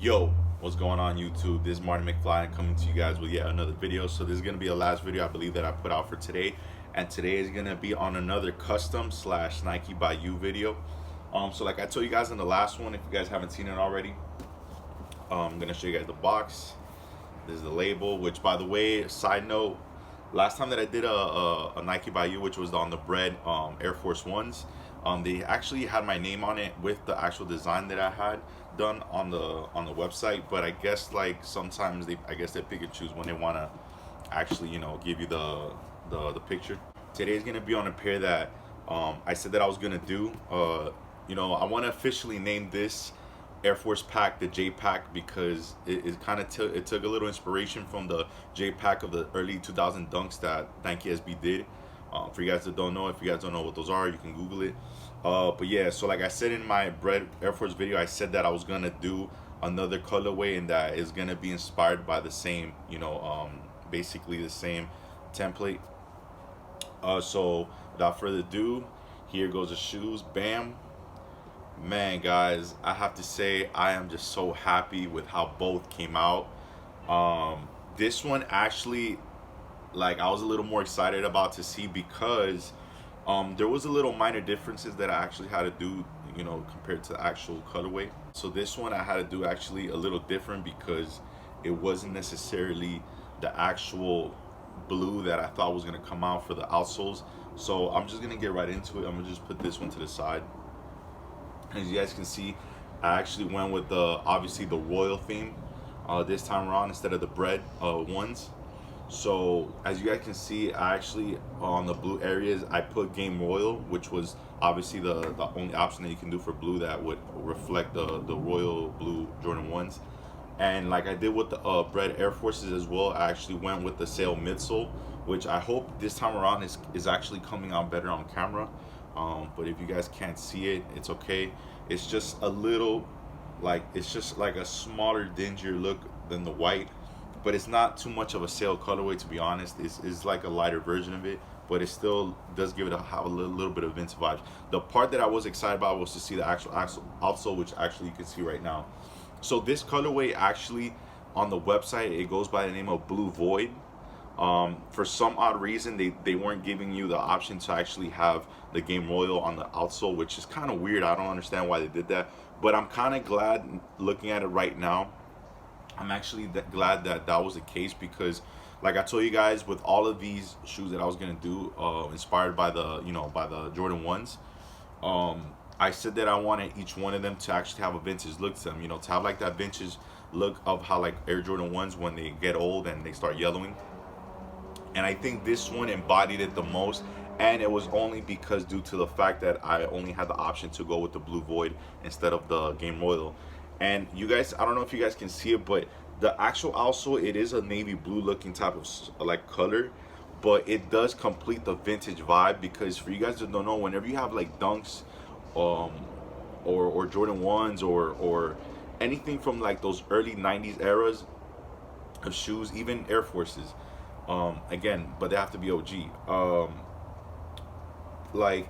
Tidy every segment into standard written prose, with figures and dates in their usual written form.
Yo, what's going on YouTube? This is Martin McFly coming to you guys with yet another video. So this is going to be the last video I believe that I put out for today. And today is going to be on another custom slash Nike by You video. So like I told you guys in the last one, if you guys haven't seen it already, I'm going to show you guys the box. This is the label, which by the way, side note, last time that I did a Nike by You, which was on the bread Air Force Ones, they actually had my name on it with the actual design that I had done on the website. But I guess like sometimes they pick and choose when they want to actually give you the picture. Today's gonna be on a pair that I said that I was gonna do. I want to officially name this Air Force Pack the J Pack because it kind of it took a little inspiration from the J Pack of the early 2000 dunks that Nike SB did. For you guys that don't know, if you guys don't know what those are, you can Google it. But yeah, so like I said in my bread Air Force video, I said that I was gonna do another colorway and that is gonna be inspired by the same, basically the same template. So without further ado, here goes the shoes. Bam. Man, guys, I have to say I am just so happy with how both came out. This one actually, like, I was a little more excited about to see because there was a little minor differences that I actually had to do, compared to the actual colorway. So this one I had to do actually a little different because it wasn't necessarily the actual blue that I thought was gonna come out for the outsoles. So I'm just gonna get right into it. I'm gonna just put this one to the side. As you guys can see, I actually went with obviously the royal theme this time around instead of the bread ones. So as you guys can see, I actually on the blue areas I put Game Royal, which was obviously the only option that you can do for blue that would reflect the royal blue Jordan 1s. And like I did with the bread Air Forces as well, I actually went with the sail midsole, which I hope this time around is actually coming out better on camera. But if you guys can't see it, it's okay. It's just a little, like, it's just like a smaller, dingier look than the white, but it's not too much of a sail colorway, to be honest. It's like a lighter version of it, but it still does give it have a little bit of vintage vibes. The part that I was excited about was to see the actual outsole, which actually you can see right now. So this colorway actually on the website, it goes by the name of Blue Void. For some odd reason, they weren't giving you the option to actually have the Game Royal on the outsole, which is kind of weird. I don't understand why they did that, but I'm kind of glad looking at it right now. I'm actually glad that that was the case because, like I told you guys, with all of these shoes that I was gonna do, inspired by the Jordan 1s, I said that I wanted each one of them to actually have a vintage look to them. To have like that vintage look of how like Air Jordan 1s when they get old and they start yellowing. And I think this one embodied it the most, and it was only because due to the fact that I only had the option to go with the Blue Void instead of the Game Royal. And you guys, I don't know if you guys can see it, but the actual outsole, it is a navy blue looking type of like color, but it does complete the vintage vibe. Because for you guys that don't know, whenever you have like dunks or Jordan 1s or anything from like those early 90s eras of shoes, even Air Forces, again, but they have to be OG. Like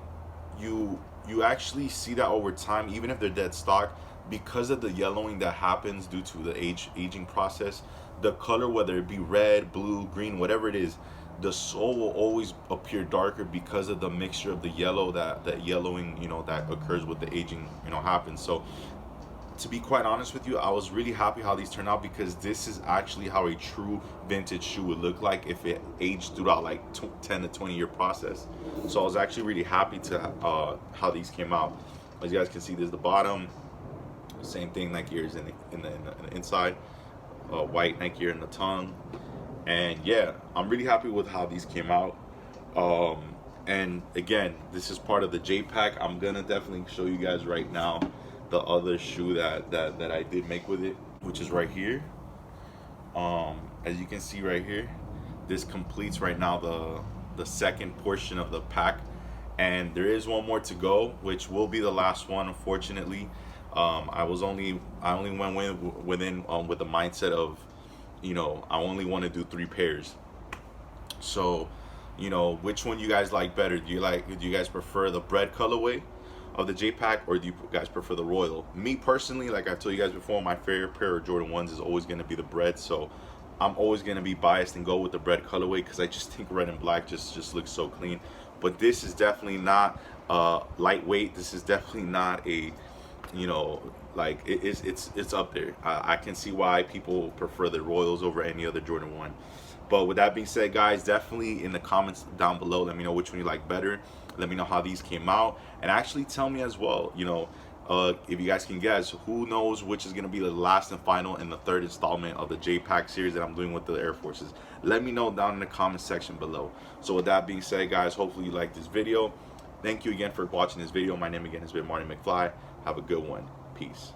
you actually see that over time, even if they're dead stock, because of the yellowing that happens due to the aging process. The color, whether it be red, blue, green, whatever it is, the sole will always appear darker because of the mixture of the yellow that yellowing that occurs with the aging happens. So to be quite honest with you, I was really happy how these turned out because this is actually how a true vintage shoe would look like if it aged throughout like 10 to 20 year process. So I was actually really happy to how these came out. As you guys can see, there's the bottom, same thing, Nike ears in the inside, white Nike ear in the tongue. And yeah, I'm really happy with how these came out. And again, this is part of the J Pack. I'm gonna definitely show you guys right now the other shoe that I did make with it, which is right here. As you can see right here, this completes right now the second portion of the pack, and there is one more to go, which will be the last one, unfortunately. I only went within with the mindset of, I only want to do 3 pairs. So, which one you guys like better? Do you guys prefer the bread colorway of the J-Pack, or do you guys prefer the Royal? Me personally, like I told you guys before, my favorite pair of Jordan 1s is always going to be the Bread, so I'm always going to be biased and go with the Bread colorway because I just think red and black just looks so clean. But this is definitely not lightweight. This is definitely not a, you know, like it's up there. I can see why people prefer the Royals over any other Jordan 1. But with that being said, guys, definitely in the comments down below, let me know which one you like better. Let me know how these came out, and actually tell me as well, you know, if you guys can guess, who knows which is going to be the last and final and the third installment of the J-Pack series that I'm doing with the Air Forces. Let me know down in the comment section below. So with that being said, guys, hopefully you liked this video. Thank you again for watching this video. My name again has been Marty McFly. Have a good one. Peace.